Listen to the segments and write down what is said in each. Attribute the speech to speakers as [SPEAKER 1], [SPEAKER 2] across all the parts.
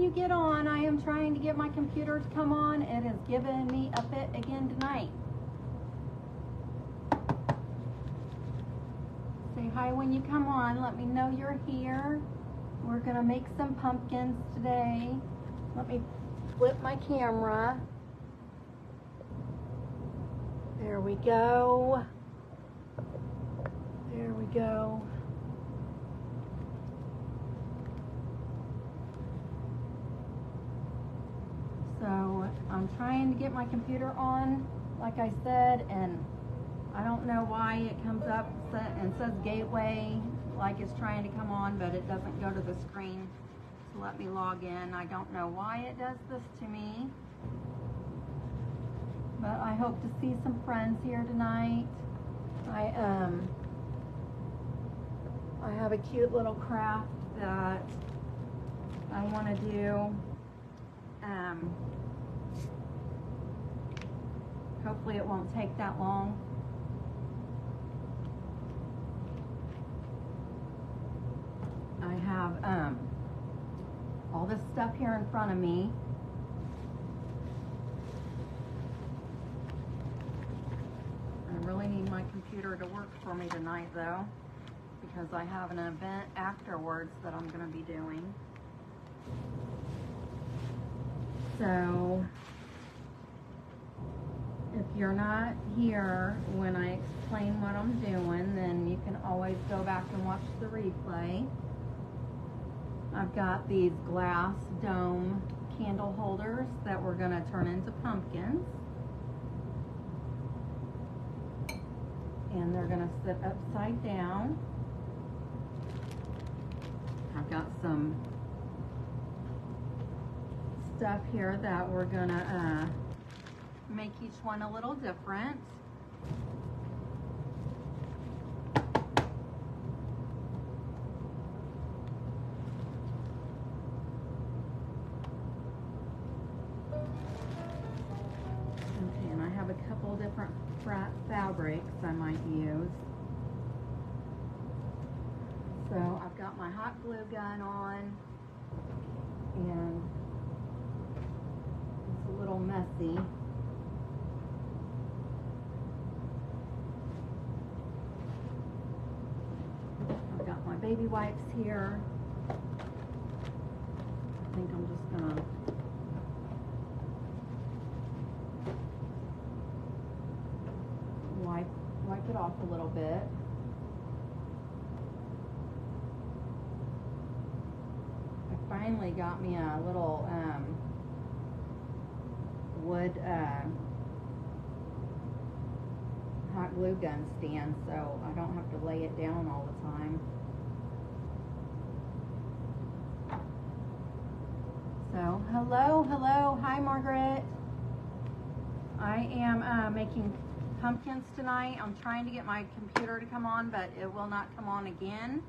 [SPEAKER 1] you get on. I am trying to get my computer to come on. It has given me a fit again tonight. Say hi when you come on. Let me know you're here. We're gonna make some pumpkins today. Let me flip my camera. There we go. There we go. So I'm trying to get my computer on, like I said, and I don't know why it comes up and says gateway, like it's trying to come on, but it doesn't go to the screen to let me log in. I don't know why it does this to me, but I hope to see some friends here tonight. I have a cute little craft that I want to do. Hopefully it won't take that long. I have all this stuff here in front of me. I really need my computer to work for me tonight though, because I have an event afterwards that I'm going to be doing. So if you're not here when I explain what I'm doing, then you can always go back and watch the replay. I've got these glass dome candle holders that we're going to turn into pumpkins. And they're going to sit upside down. I've got some stuff here that we're going to make each one a little different. Okay, and I have a couple different fabrics I might use. So I've got my hot glue gun on, and it's a little messy. I've got my baby wipes here. I think I'm just gonna wipe it off a little bit. I finally got me a little wood hot glue gun stand, so I don't have to lay it down all the time. So hello, hi Margaret. I am making pumpkins tonight. I'm trying to get my computer to come on, but it will not come on again,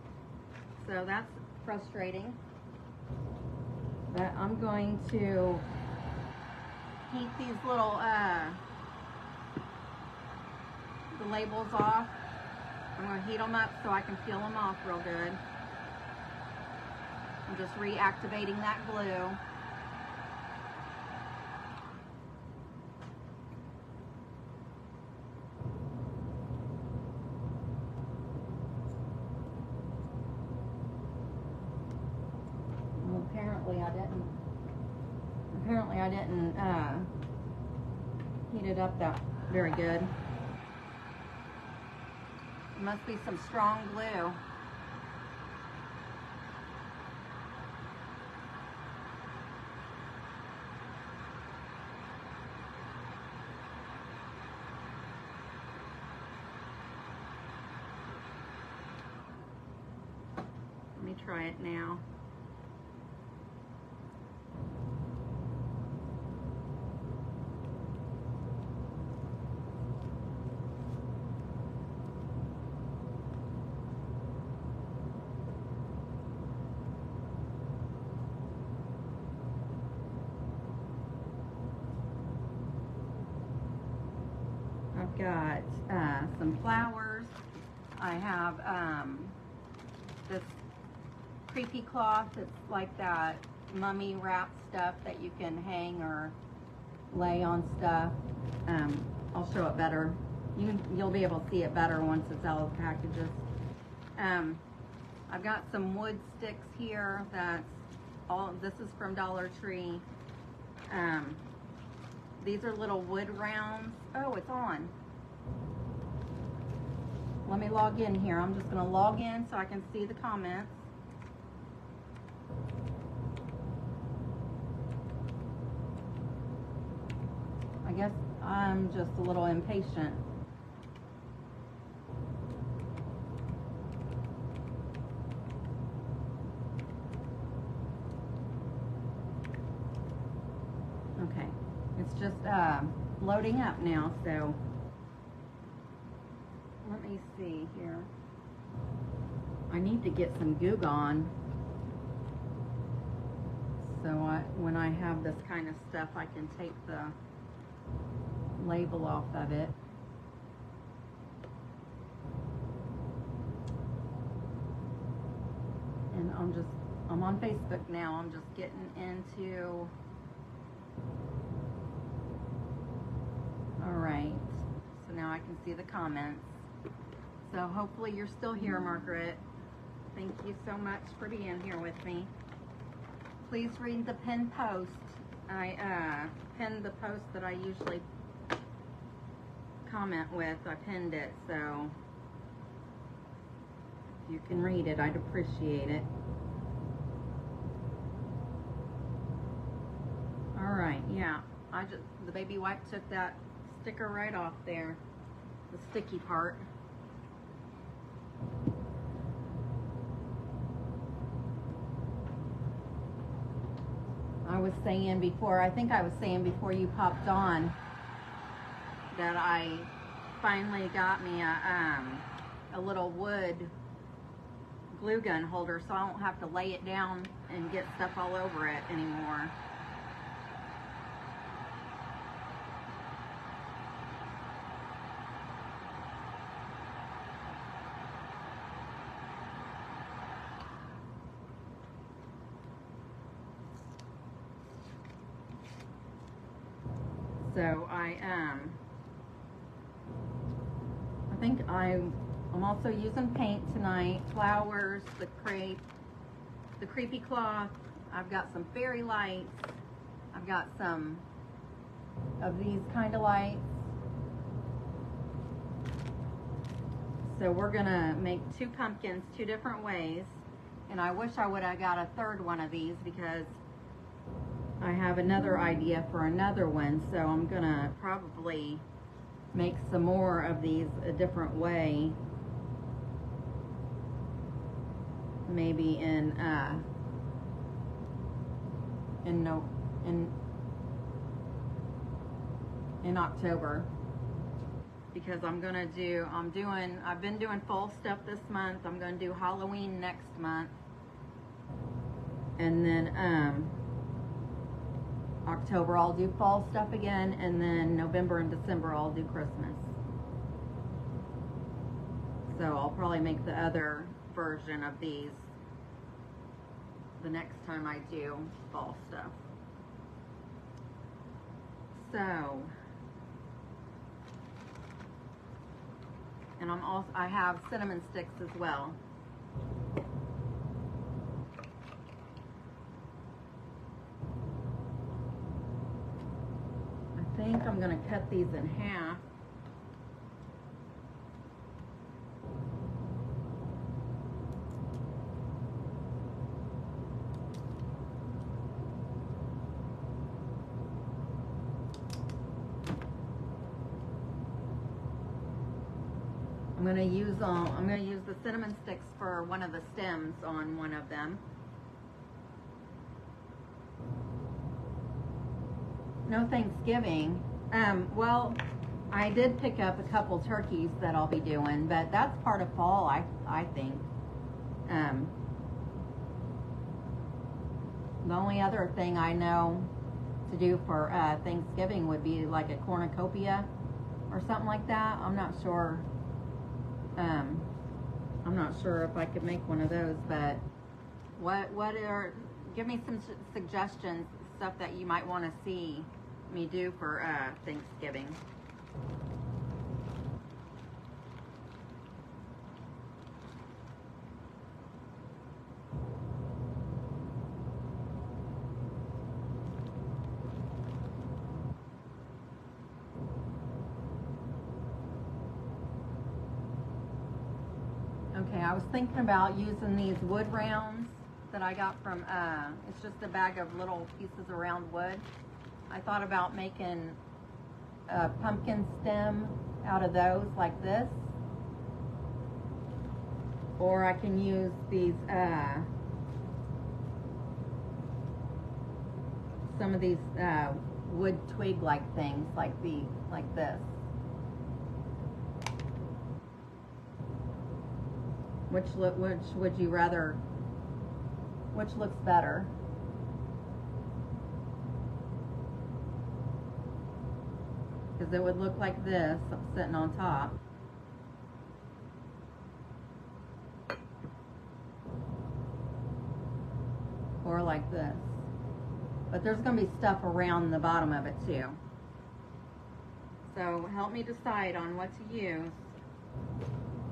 [SPEAKER 1] so that's frustrating. But I'm going to heat these little the labels off. I'm going to heat them up so I can peel them off real good. I'm just reactivating that glue. Well, apparently I didn't heat it up that very good. It must be some strong glue. Let me try it now. I've got some flowers. I have this creepy cloth. It's like that mummy wrap stuff that you can hang or lay on stuff. I'll show it better. You'll be able to see it better once it's out of the packages. I've got some wood sticks here. This is from Dollar Tree. These are little wood rounds. Oh, it's on. Let me log in here. I'm just gonna log in so I can see the comments. I guess I'm just a little impatient. Okay, it's just loading up now, so let me see here. I need to get some Goo Gone, so when I have this kind of stuff, I can take the label off of it. And I'm on Facebook now. I'm just getting into. All right, so now I can see the comments. So hopefully you're still here, Margaret. Thank you so much for being here with me. Please read the pinned post. I pinned the post that I usually comment with. I pinned it, so if you can read it, I'd appreciate it. All right, yeah. The baby wipe took that sticker right off there, the sticky part. I think I was saying before you popped on that I finally got me a little wood glue gun holder, so I don't have to lay it down and get stuff all over it anymore. So I think I'm also using paint tonight, flowers, the crepe, the creepy cloth. I've got some fairy lights. I've got some of these kind of lights. So we're gonna make 2 pumpkins 2 different ways. And I wish I would have got a third one of these because I have another idea for another one, so I'm gonna probably make some more of these a different way. Maybe in October, because I've been doing fall stuff this month. I'm gonna do Halloween next month, and then October I'll do fall stuff again, and then November and December I'll do Christmas. So I'll probably make the other version of these the next time I do fall stuff. So, and I have cinnamon sticks as well. I think I'm going to cut these in half. I'm going to use the cinnamon sticks for one of the stems on one of them. No Thanksgiving. Well, I did pick up a couple turkeys that I'll be doing, but that's part of fall, I think. The only other thing I know to do for Thanksgiving would be like a cornucopia or something like that. I'm not sure. I'm not sure if I could make one of those, but what are give me some suggestions, stuff that you might want to see me do for Thanksgiving. Okay, I was thinking about using these wood rounds that I got from, it's just a bag of little pieces of round wood. I thought about making a pumpkin stem out of those like this. Or I can use these, some of these wood twig-like things like this. Which would you rather, which looks better? Because it would look like this sitting on top. Or like this. But there's going to be stuff around the bottom of it too. So help me decide on what to use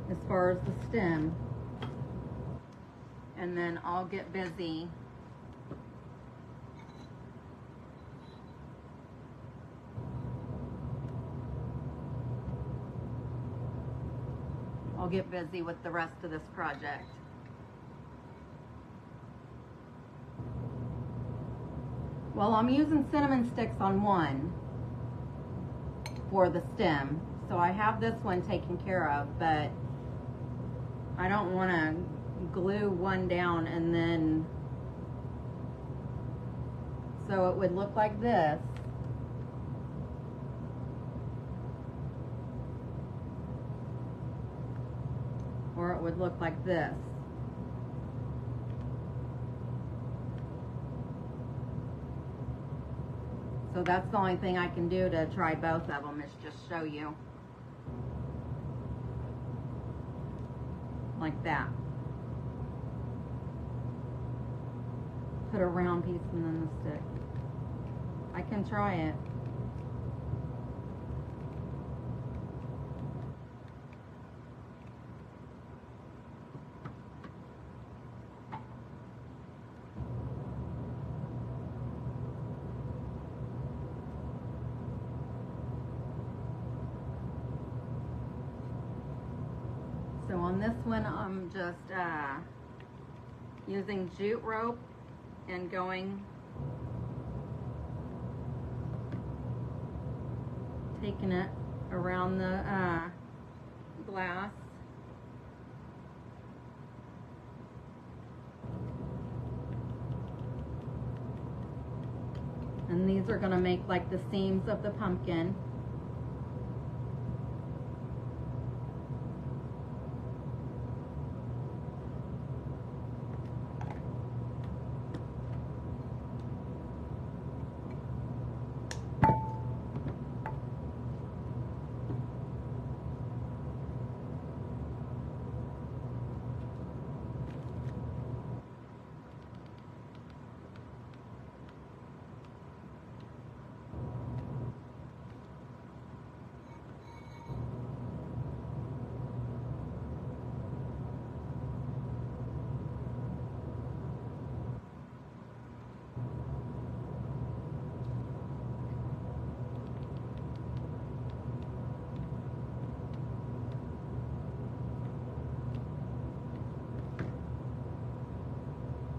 [SPEAKER 1] as far as the stem. And then I'll get busy with the rest of this project. Well, I'm using cinnamon sticks on one for the stem. So I have this one taken care of, but I don't want to glue one down and then, so it would look like this. Or it would look like this. So that's the only thing I can do to try both of them, is just show you. Like that. Put a round piece and then the stick. I can try it. So on this one, I'm just using jute rope and taking it around the glass. And these are going to make like the seams of the pumpkin.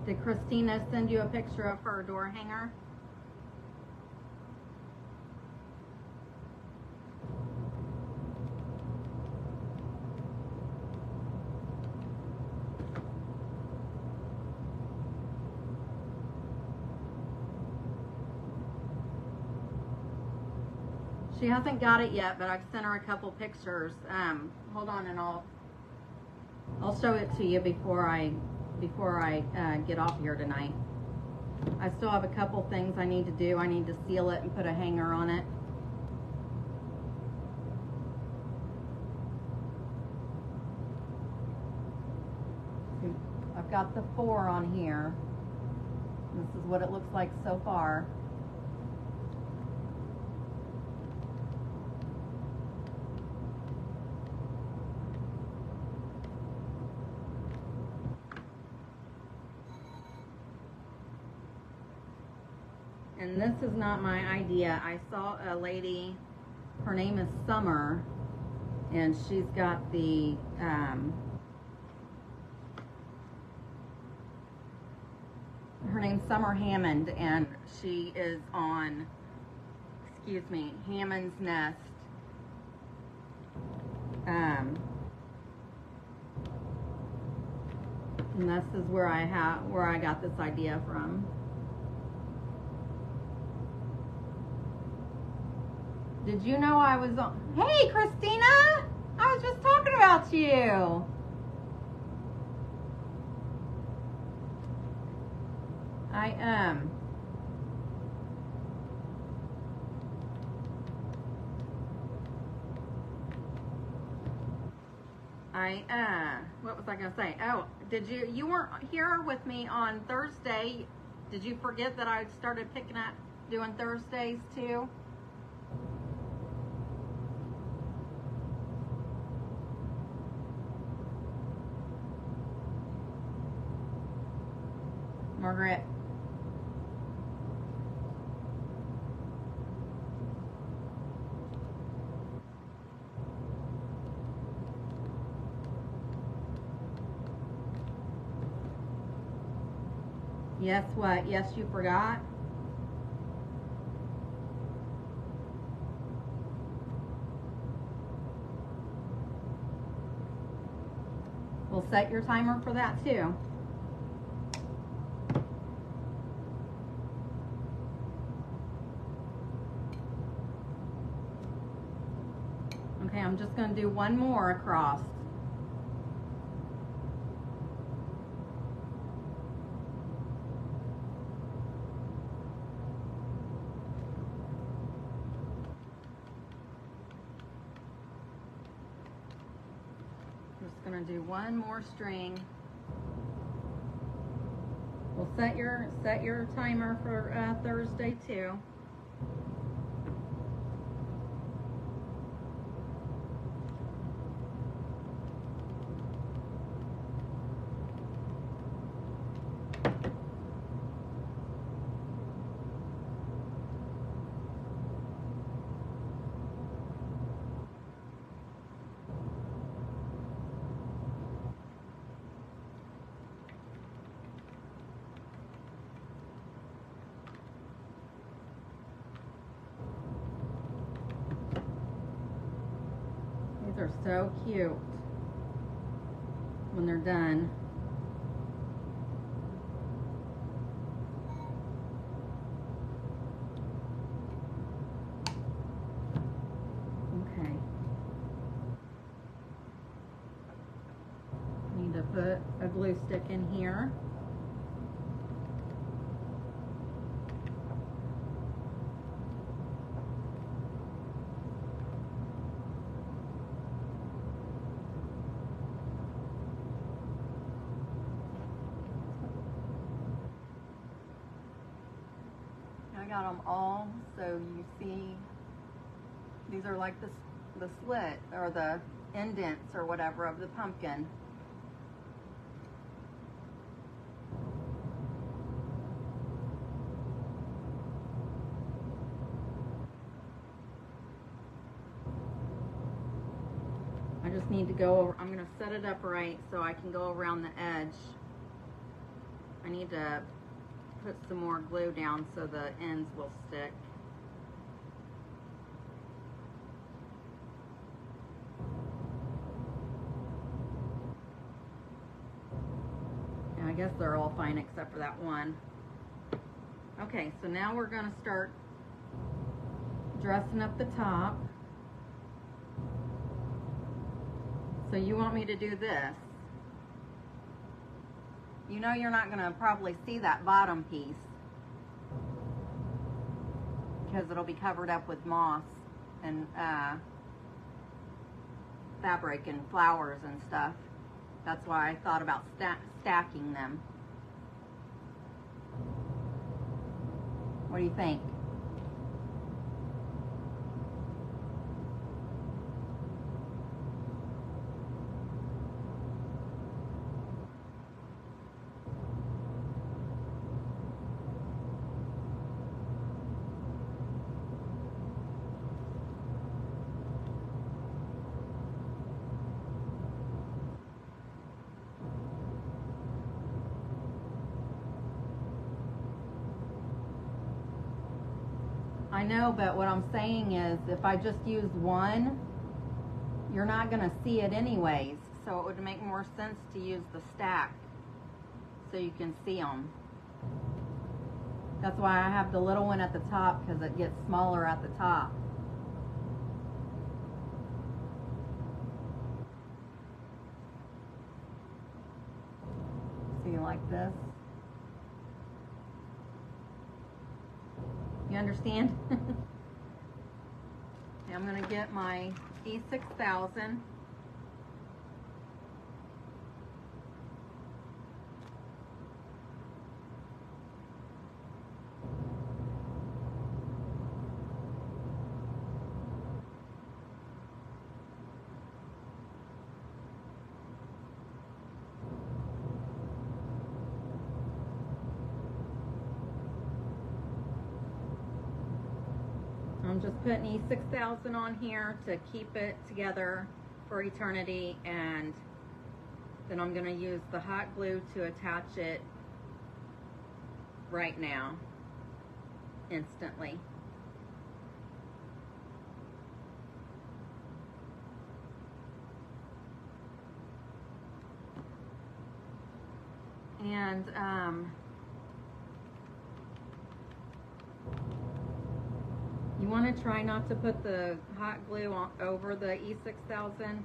[SPEAKER 1] Did Christina send you a picture of her door hanger? She hasn't got it yet, but I've sent her a couple pictures. Hold on, and I'll show it to you before I get off here tonight. I still have a couple things I need to do. I need to seal it and put a hanger on it. I've got the 4 on here. This is what it looks like so far. And this is not my idea. I saw a lady, her name is Summer, and she's got the her name's Summer Hammond, and she is on, excuse me, Hammond's Nest. And this is where I got this idea from. Did you know I was on? Hey, Christina! I was just talking about you. What was I gonna say? Oh, you weren't here with me on Thursday. Did you forget that I started picking up, doing Thursdays too? Margaret. Yes, what? Yes, you forgot? We'll set your timer for that too. Okay, I'm just going to do one more across. Just going to do one more string. We'll set your timer for Thursday too. These are so cute when they're done. Okay. Need to put a glue stick in here. I got them all, so you see, these are like the slit or the indents or whatever of the pumpkin. I just need to go over, I'm going to set it up right so I can go around the edge. I need to put some more glue down so the ends will stick. And I guess they're all fine except for that one. Okay, so now we're going to start dressing up the top. So you want me to do this. You know you're not going to probably see that bottom piece because it'll be covered up with moss and fabric and flowers and stuff. That's why I thought about stacking them. What do you think? I know, but what I'm saying is if I just use one, you're not going to see it anyways. So it would make more sense to use the stack so you can see them. That's why I have the little one at the top, because it gets smaller at the top. See, like this. You understand? Okay, I'm going to get my E6000. I'm just putting E6000 on here to keep it together for eternity, and then I'm going to use the hot glue to attach it right now, instantly. And you want to try not to put the hot glue on over the E6000,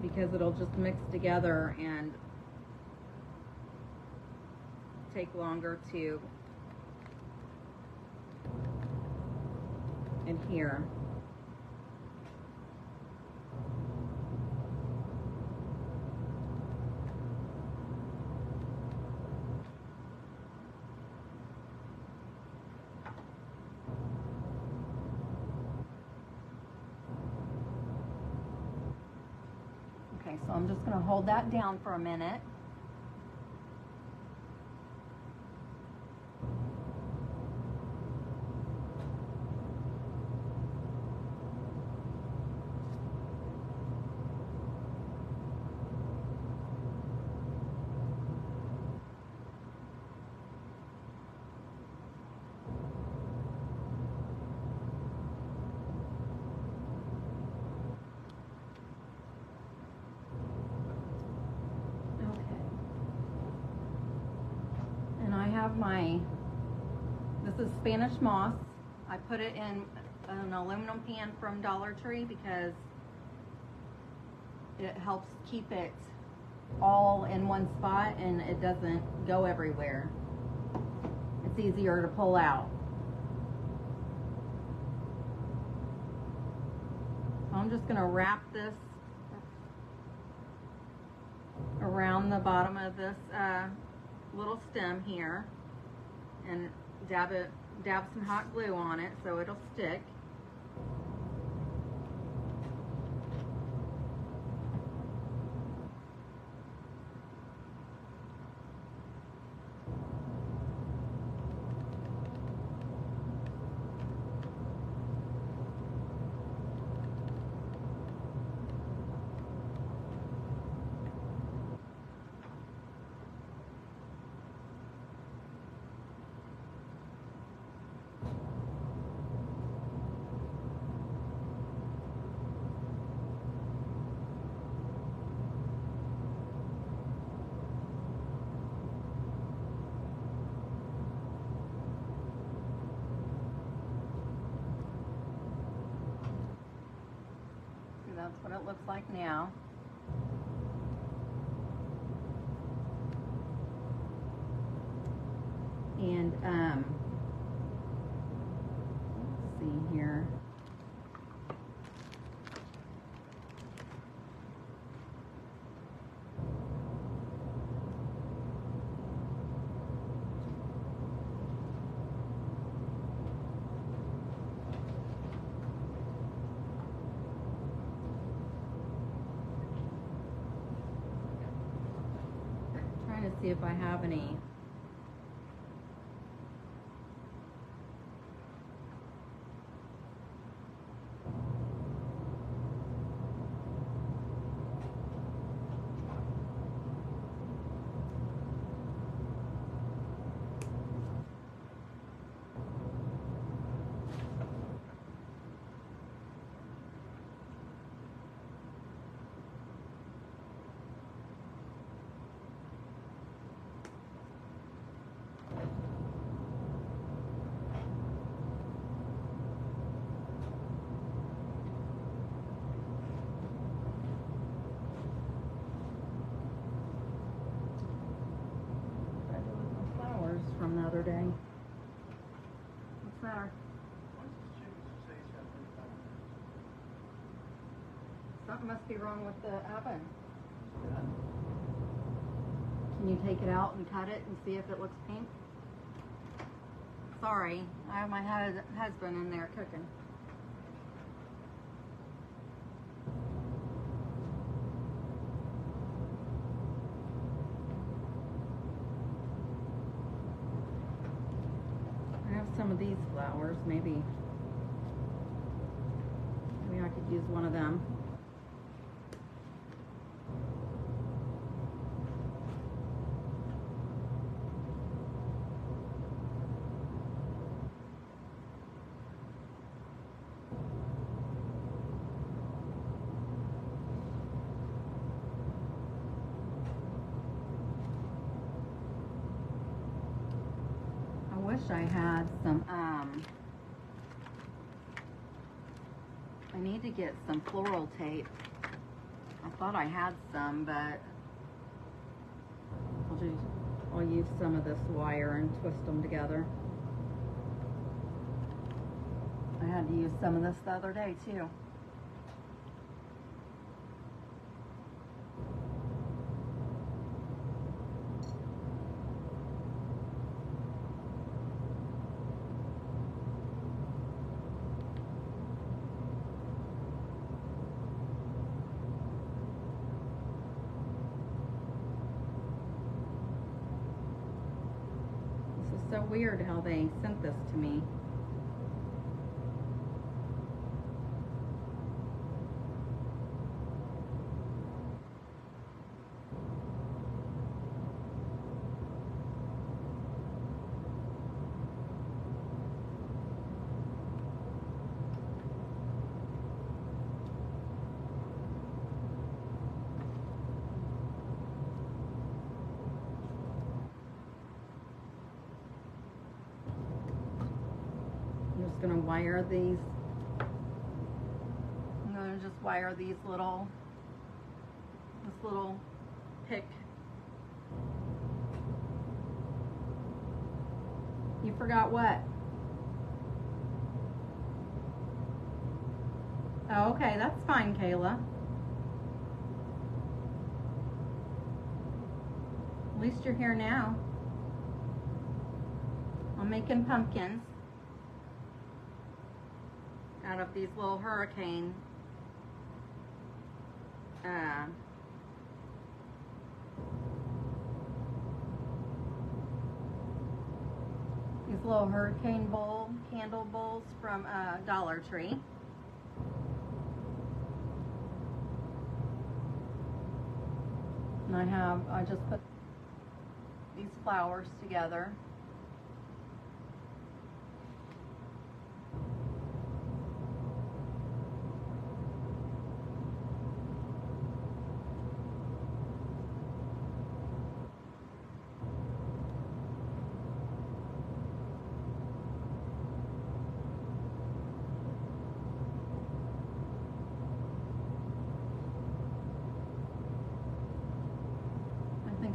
[SPEAKER 1] because it'll just mix together and take longer to adhere. Okay, so I'm just going to hold that down for a minute. This is Spanish moss. I put it in an aluminum pan from Dollar Tree because it helps keep it all in one spot and it doesn't go everywhere. It's easier to pull out. So I'm just going to wrap this around the bottom of this little stem here and dab some hot glue on it so it'll stick. That's what it looks like now. And let's see here. see if I have any. From the other day. What's the matter? Something must be wrong with the oven. Can you take it out and cut it and see if it looks pink? Sorry, I have my husband in there cooking. Some of these flowers, maybe I could use one of them. I wish I had some, I need to get some floral tape. I thought I had some, but I'll use some of this wire and twist them together. I had to use some of this the other day too. So weird how they sent this to me. Gonna wire these. I'm gonna just wire these this little pick. You forgot what? Oh, okay, that's fine, Kayla. At least you're here now. I'm making pumpkins out of these little hurricane candle bowls from Dollar Tree. And I just put these flowers together.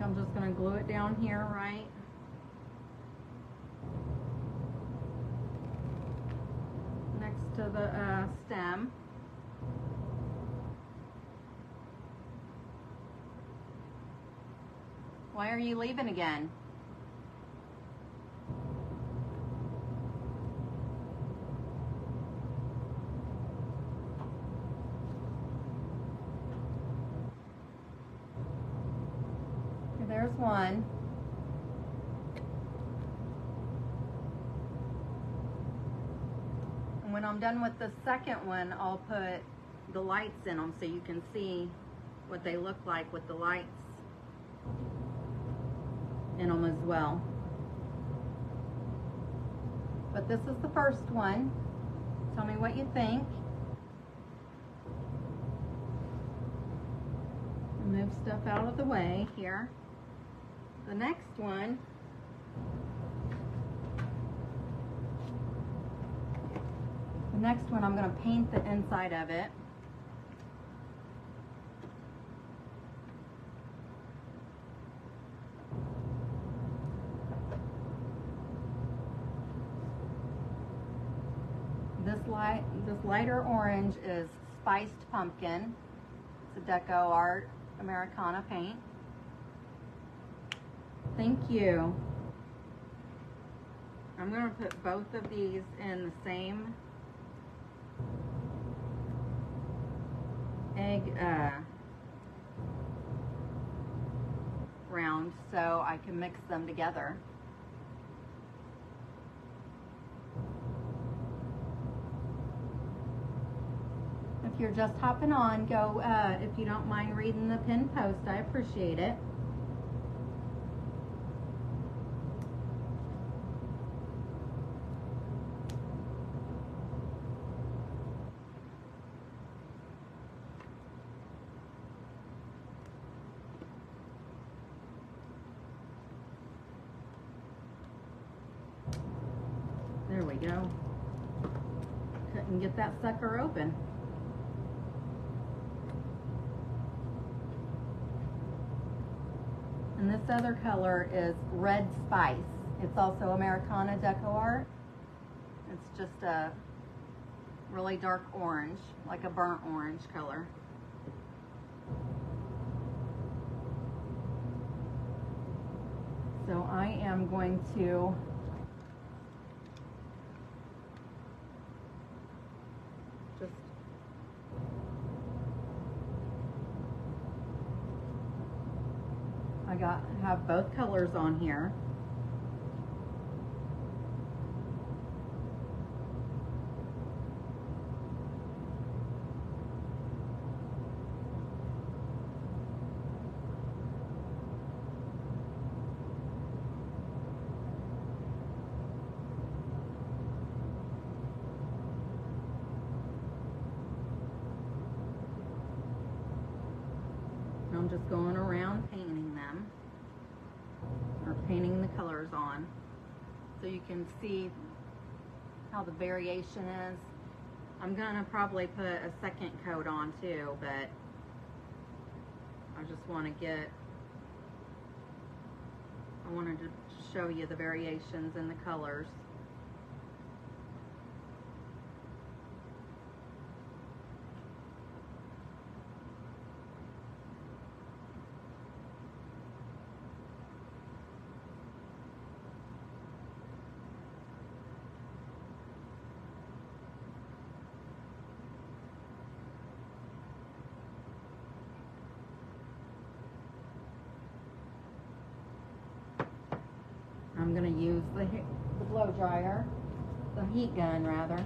[SPEAKER 1] I'm just going to glue it down here, right? Next to the stem. Why are you leaving again? There's there's one. And when I'm done with the second one, I'll put the lights in them so you can see what they look like with the lights in them as well. But this is the first one. Tell me what you think. Move stuff out of the way here. The next one I'm going to paint the inside of it. This lighter orange is Spiced Pumpkin. It's a Deco Art Americana paint. Thank you. I'm going to put both of these in the same egg round so I can mix them together. If you're just hopping on, go, if you don't mind reading the pinned post, I appreciate it. There we go. Couldn't get that sucker open. And this other color is Red Spice. It's also Americana Deco Art. It's just a really dark orange, like a burnt orange color. So I am going to just have both colors on here. And I'm just going around painting them, or painting the colors on, so you can see how the variation is. I'm gonna probably put a second coat on too, but I just want to I wanted to show you the variations in the colors. I'm going to use the blow dryer, the heat gun rather.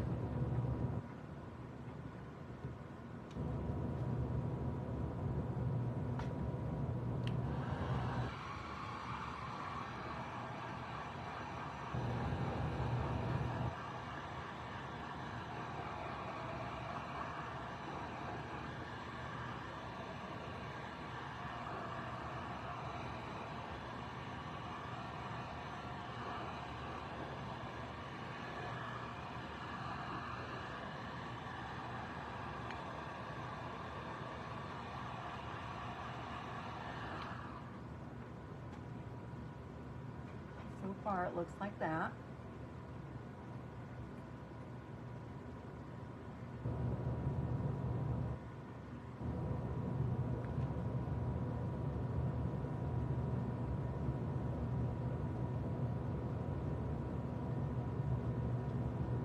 [SPEAKER 1] So far it looks like that.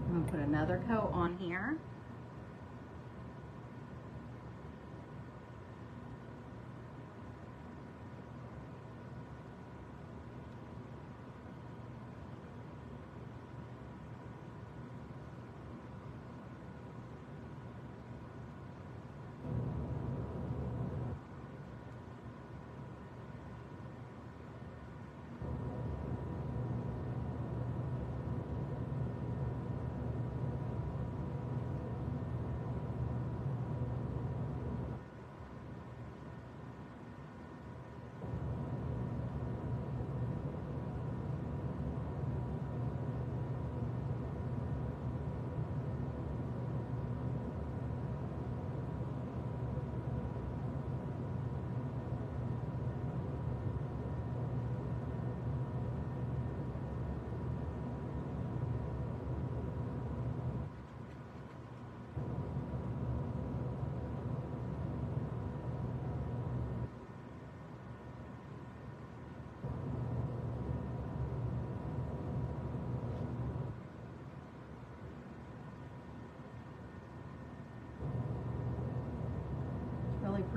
[SPEAKER 1] I'm going to put another coat on here.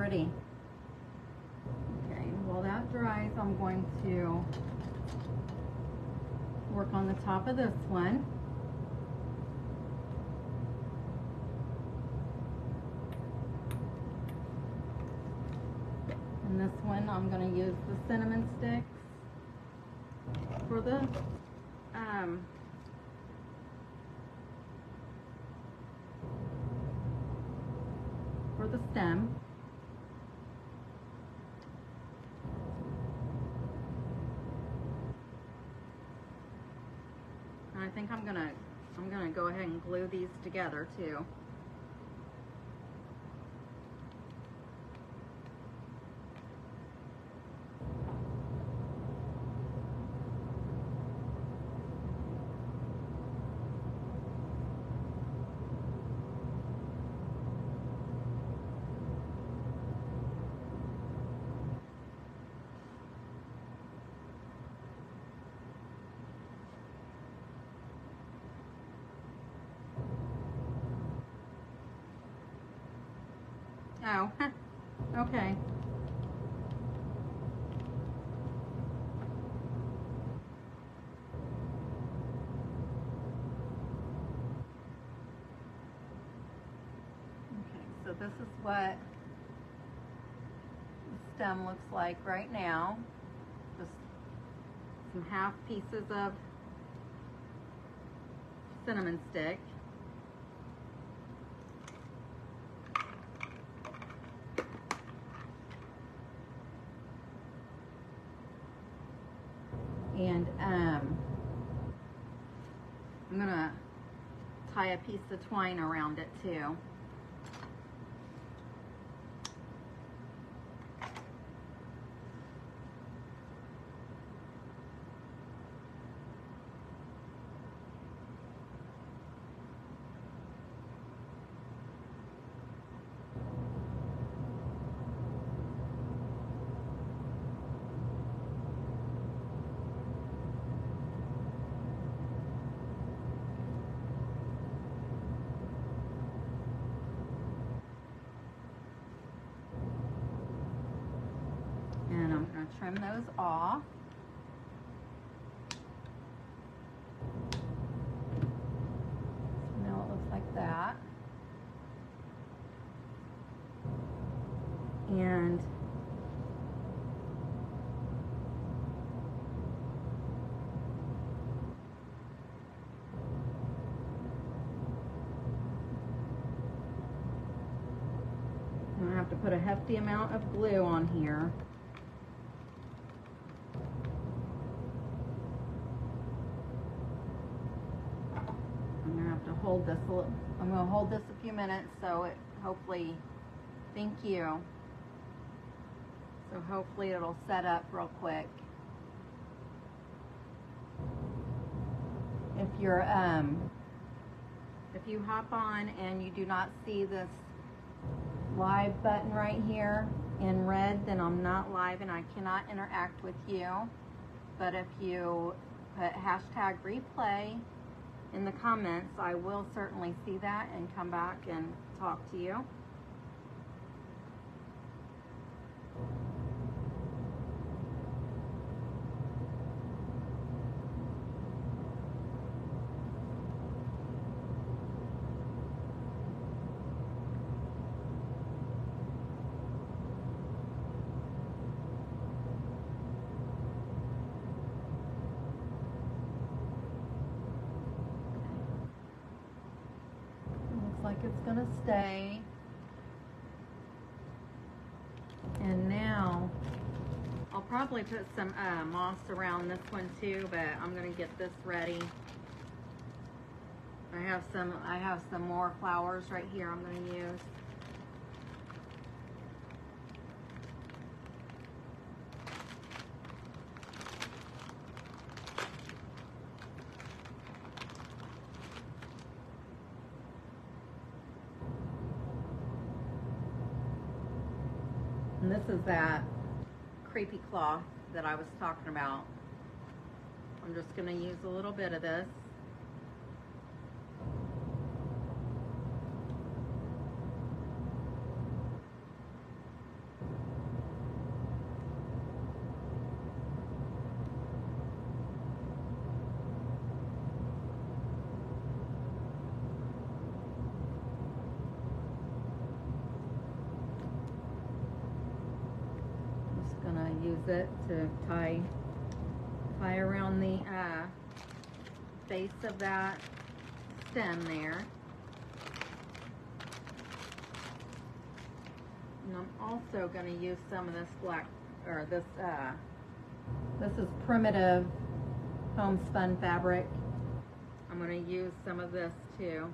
[SPEAKER 1] pretty. Okay, while that dries, I'm going to work on the top of this one. And this one, I'm going to use the cinnamon sticks for the stem. And I think I'm gonna go ahead and glue these together too. Oh, okay. Okay, so this is what the stem looks like right now. Just some half pieces of cinnamon stick. And I'm gonna tie a piece of twine around it too. And I'm going to trim those off. So now it looks like that. And I'm going to have to put a hefty amount of glue on here. I'm going to have to hold this I'm going to hold this a few minutes so it hopefully, thank you. So hopefully it'll set up real quick. If you hop on and you do not see this live button right here in red, then I'm not live and I cannot interact with you. But if you put hashtag replay in the comments, I will certainly see that and come back and talk to you. Like it's gonna stay. And now I'll probably put some moss around this one too, but I'm gonna get this ready. I have some more flowers right here I'm gonna use. And this is that creepy cloth that I was talking about. I'm just going to use a little bit of this. use it to tie around the base of that stem there. And I'm also going to use some of this black, or this is Primitive homespun fabric. I'm going to use some of this too.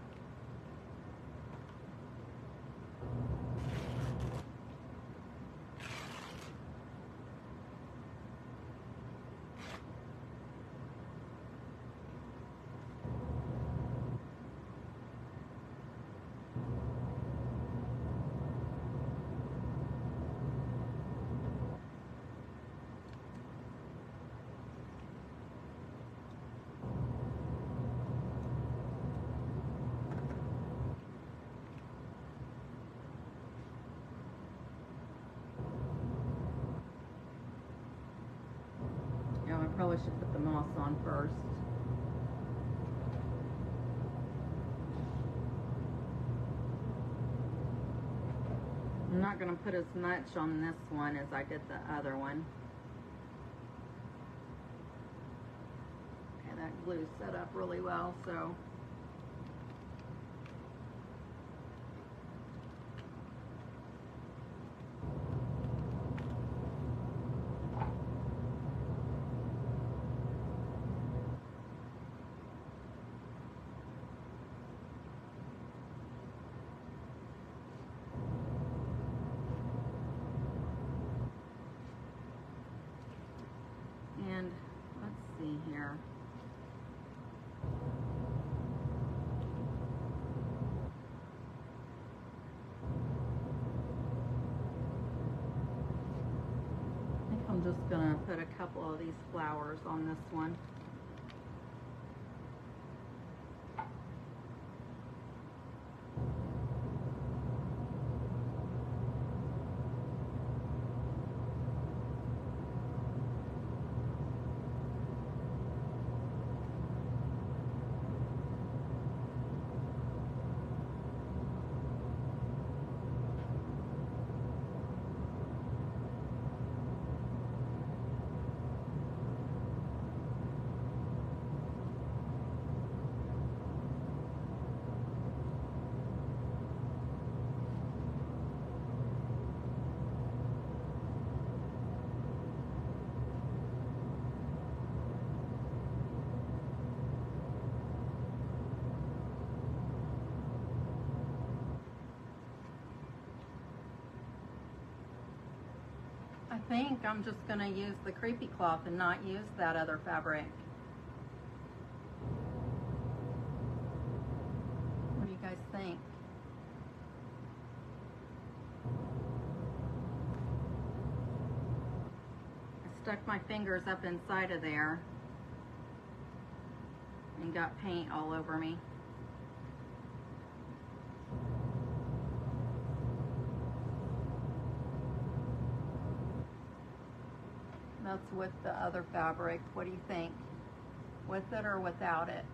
[SPEAKER 1] I probably should put the moss on first. I'm not going to put as much on this one as I did the other one. Okay, that glue set up really well, so and let's see here. I think I'm just gonna put a couple of these flowers on this one. I think I'm just going to use the creepy cloth and not use that other fabric. What do you guys think? I stuck my fingers up inside of there and got paint all over me. That's with the other fabric. What do you think? With it or without it?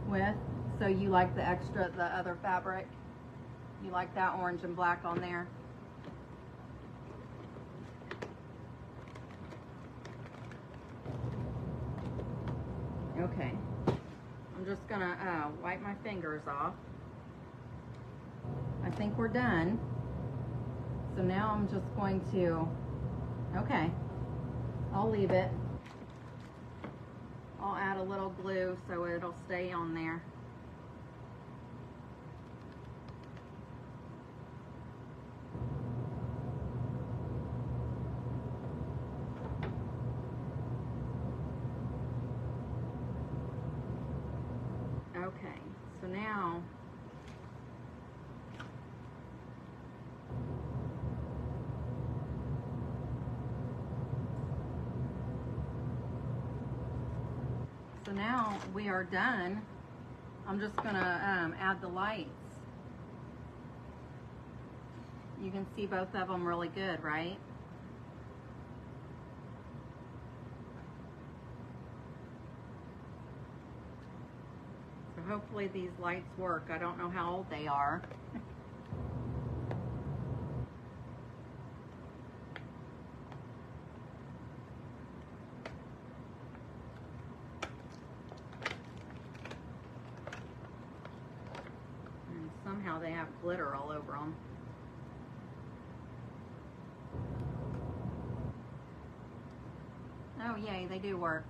[SPEAKER 1] With? So you like the other fabric? You like that orange and black on there? Okay, I'm just gonna wipe my fingers off. I think we're done. So now I'm just going to, okay, I'll leave it. I'll add a little glue so it'll stay on there. Okay, so now we are done. I'm just gonna add the lights. You can see both of them really good, right? So hopefully these lights work. I don't know how old they are. And somehow they have glitter all over them. Oh yay, they do work.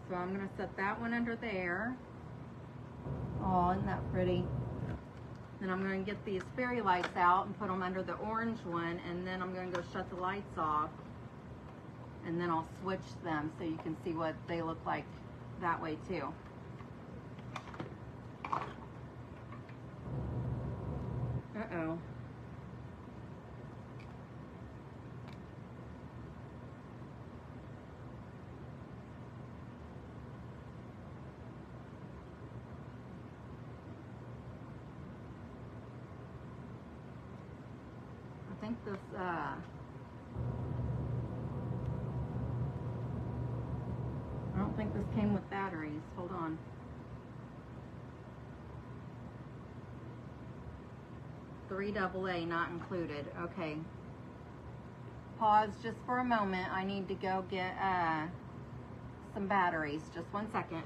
[SPEAKER 1] So I'm gonna set that one under there. Oh, isn't that pretty? Then I'm gonna get these fairy lights out and put them under the orange one, and then I'm gonna go shut the lights off, and then I'll switch them so you can see what they look like that way too. Uh-oh. I think this, I don't think this came with batteries. Hold on. $3 AA not included. Okay. Pause just for a moment. I need to go get some batteries. Just 1 second.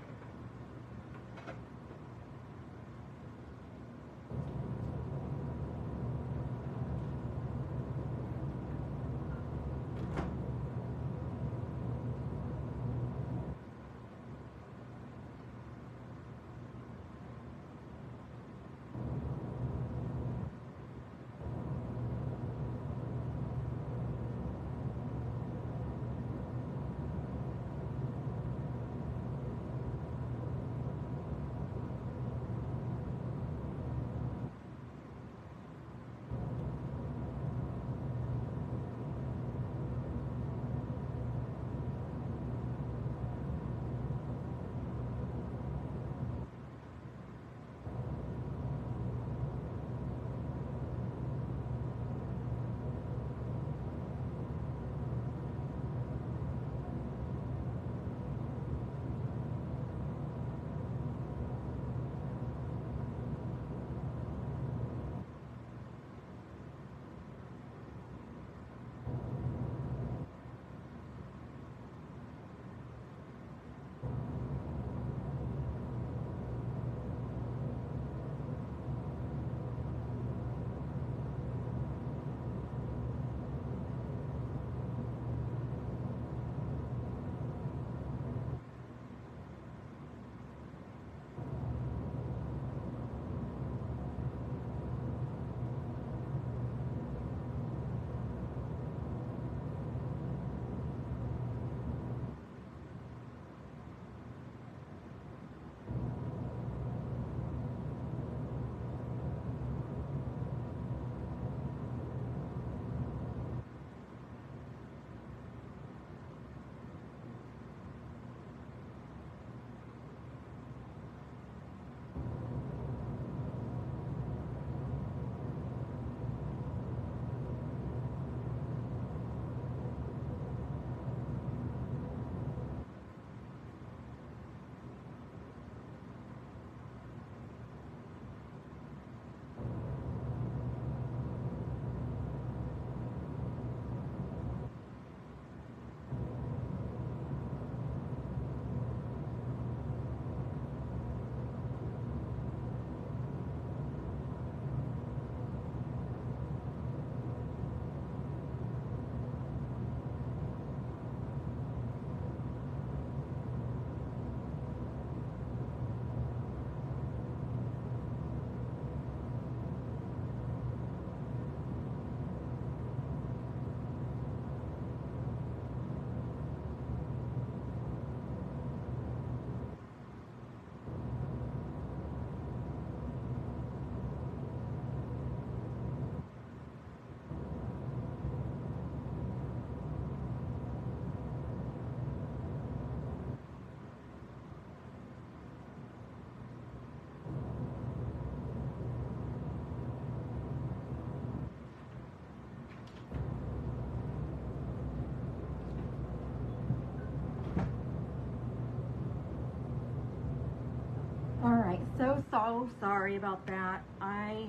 [SPEAKER 1] so sorry about that. I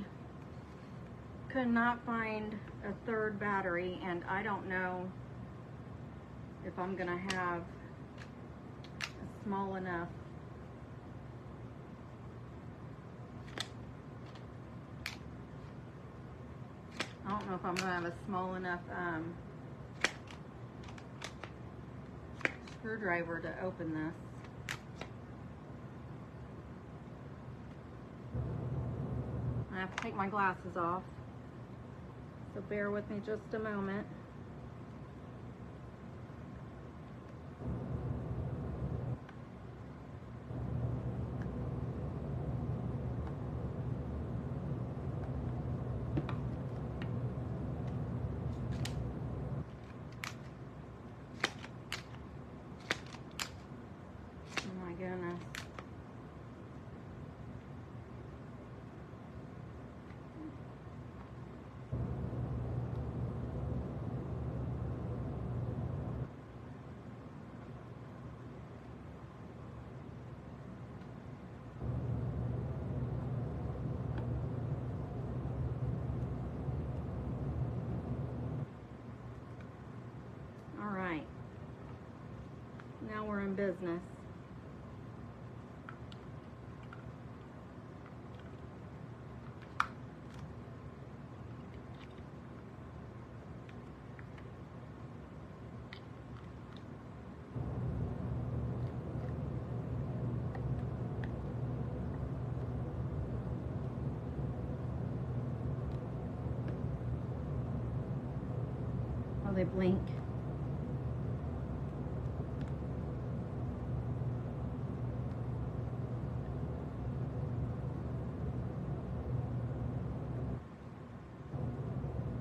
[SPEAKER 1] could not find a third battery, and I don't know if I'm gonna have a small enough. I don't know if I'm gonna have a small enough screwdriver to open this. I have to take my glasses off, so bear with me just a moment. Oh my goodness. All right, now we're in business. Oh, they blink.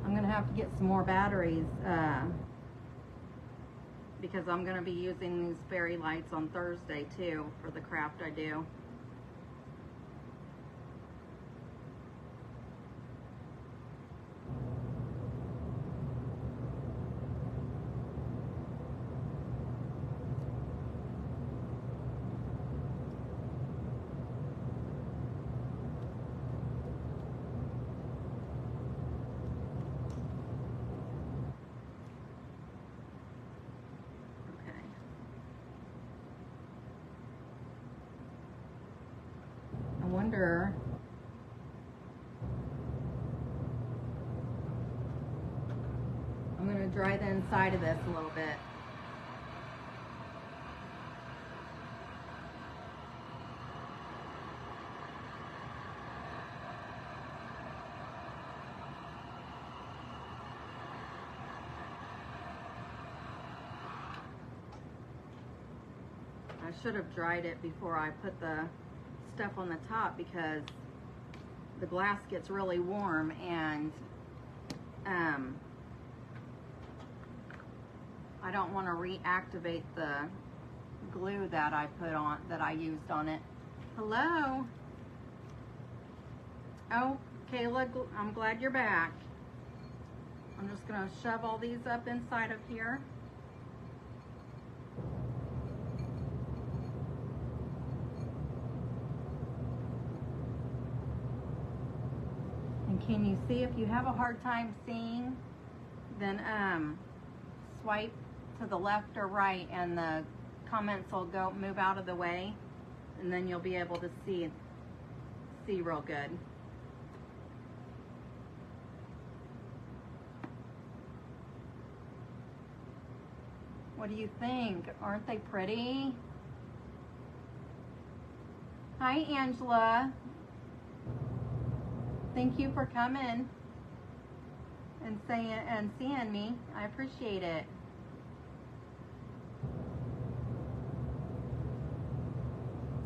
[SPEAKER 1] I'm gonna have to get some more batteries because I'm gonna be using these fairy lights on Thursday too for the craft I do. I wonder, I'm going to dry the inside of this a little bit. I should have dried it before I put the stuff on the top because the glass gets really warm, and I don't want to reactivate the glue that I used on it. Hello. Oh, Kayla, I'm glad you're back. I'm just gonna shove all these up inside of here. And can you see? If you have a hard time seeing, then swipe to the left or right and the comments will move out of the way, and then you'll be able to see real good. What do you think? Aren't they pretty? Hi, Angela. Thank you for coming and seeing me. I appreciate it.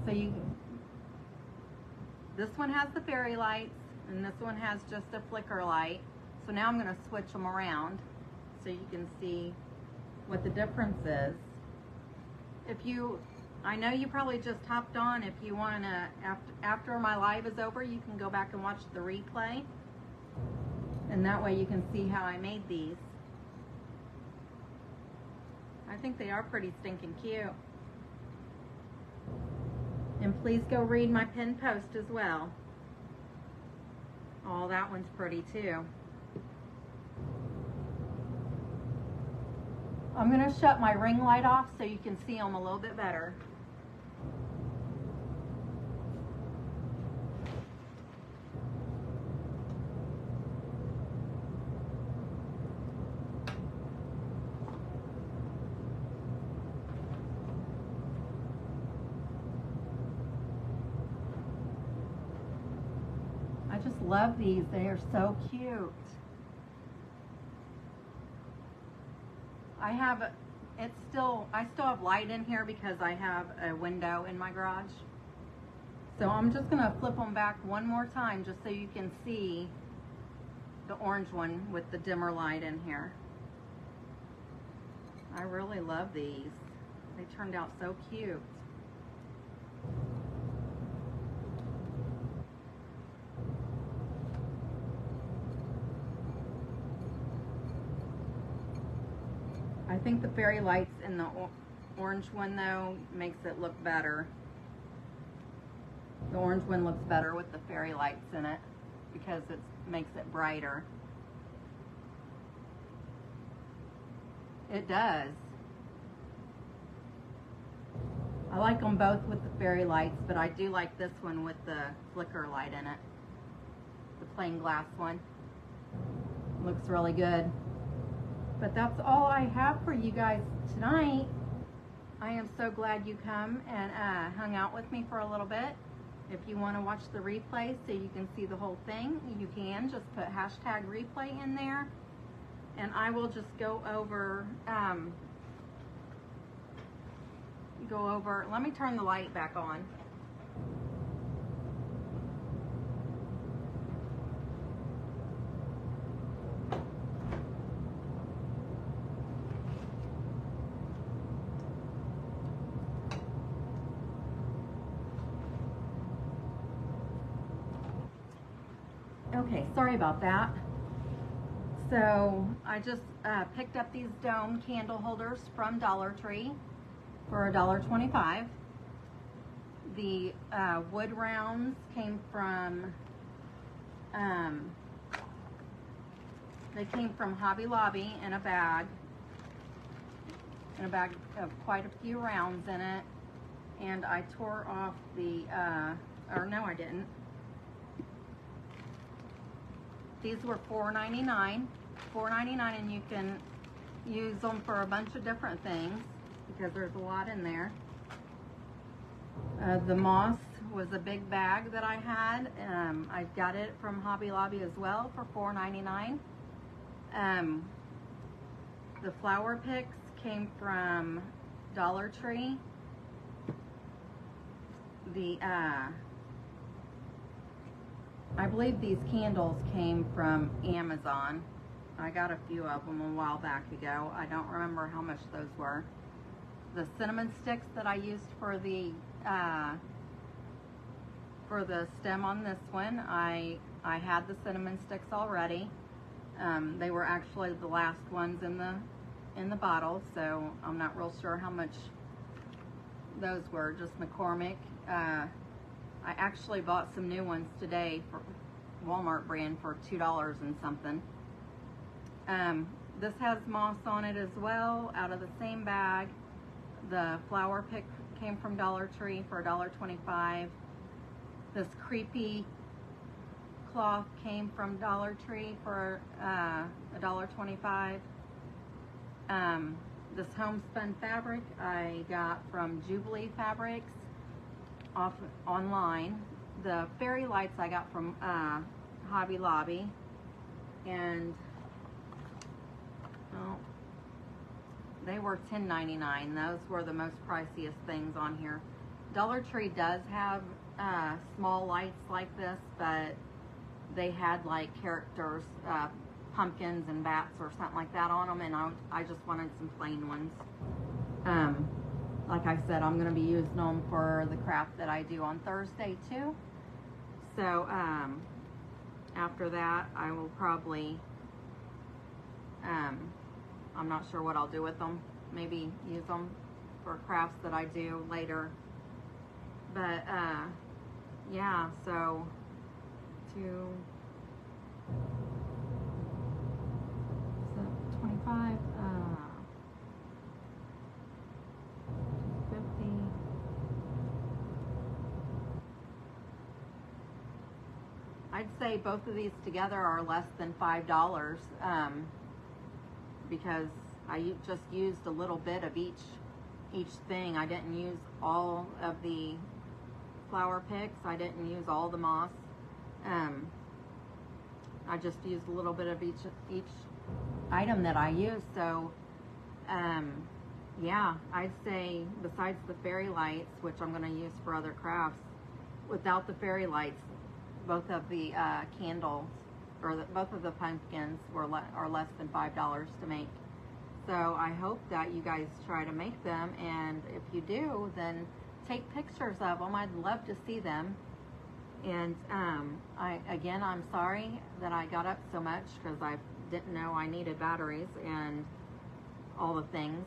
[SPEAKER 1] So this one has the fairy lights, and this one has just a flicker light. So now I'm going to switch them around so you can see what the difference is. I know you probably just hopped on. If you want to, after my live is over, you can go back and watch the replay, and that way you can see how I made these. I think they are pretty stinking cute. And please go read my pinned post as well. Oh, that one's pretty too. I'm going to shut my ring light off so you can see them a little bit better. I just love these. They are so cute. I still have light in here because I have a window in my garage. So I'm just gonna flip them back one more time just so you can see the orange one with the dimmer light in here. I really love these. They turned out so cute. I think the fairy lights in the orange one though makes it look better. The orange one looks better with the fairy lights in it because it makes it brighter. It does. I like them both with the fairy lights, but I do like this one with the flicker light in it. The plain glass one. Looks really good. But that's all I have for you guys tonight. I am so glad you come and hung out with me for a little bit. If you want to watch the replay so you can see the whole thing, you can. Just put hashtag replay in there. And I will just go over, let me turn the light back on. Okay, sorry about that. So I just picked up these dome candle holders from Dollar Tree for $1.25. The wood rounds came from, they came from Hobby Lobby in a bag of quite a few rounds in it. And I tore off the, or no I didn't. These were $4.99. $4.99, and you can use them for a bunch of different things because there's a lot in there. The moss was a big bag that I had. I got it from Hobby Lobby as well for $4.99. The flower picks came from Dollar Tree. I believe these candles came from Amazon. I got a few of them a while back ago. I don't remember how much those were. The cinnamon sticks that I used for the stem on this one, I had the cinnamon sticks already. They were actually the last ones in the bottle, so I'm not real sure how much those were. Just McCormick. I actually bought some new ones today for Walmart brand for $2 and something. This has moss on it as well, out of the same bag. The flower pick came from Dollar Tree for $1.25. This creepy cloth came from Dollar Tree for $1.25. This homespun fabric I got from Jubilee Fabrics online. The fairy lights I got from Hobby Lobby, and they were $10.99. Those were the most priciest things on here. Dollar Tree does have small lights like this, but they had like characters, pumpkins and bats or something like that on them, and I just wanted some plain ones. Like I said, I'm going to be using them for the craft that I do on Thursday too. So after that, I will probably, I'm not sure what I'll do with them. Maybe use them for crafts that I do later But yeah, so 25, 50. I'd say both of these together are less than $5, because I just used a little bit of each thing. I didn't use all of the flower picks. I didn't use all the moss. I just used a little bit of each item that I used. So yeah, I'd say besides the fairy lights, which I'm going to use for other crafts, without the fairy lights, both of the candles, or both of the pumpkins are less than $5 to make. So I hope that you guys try to make them, and if you do, then take pictures of them. I'd love to see them. And I'm sorry that I got up so much, because I didn't know I needed batteries and all the things.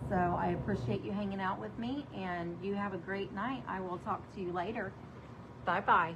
[SPEAKER 1] So I appreciate you hanging out with me, and you have a great night. I will talk to you later. Bye-bye.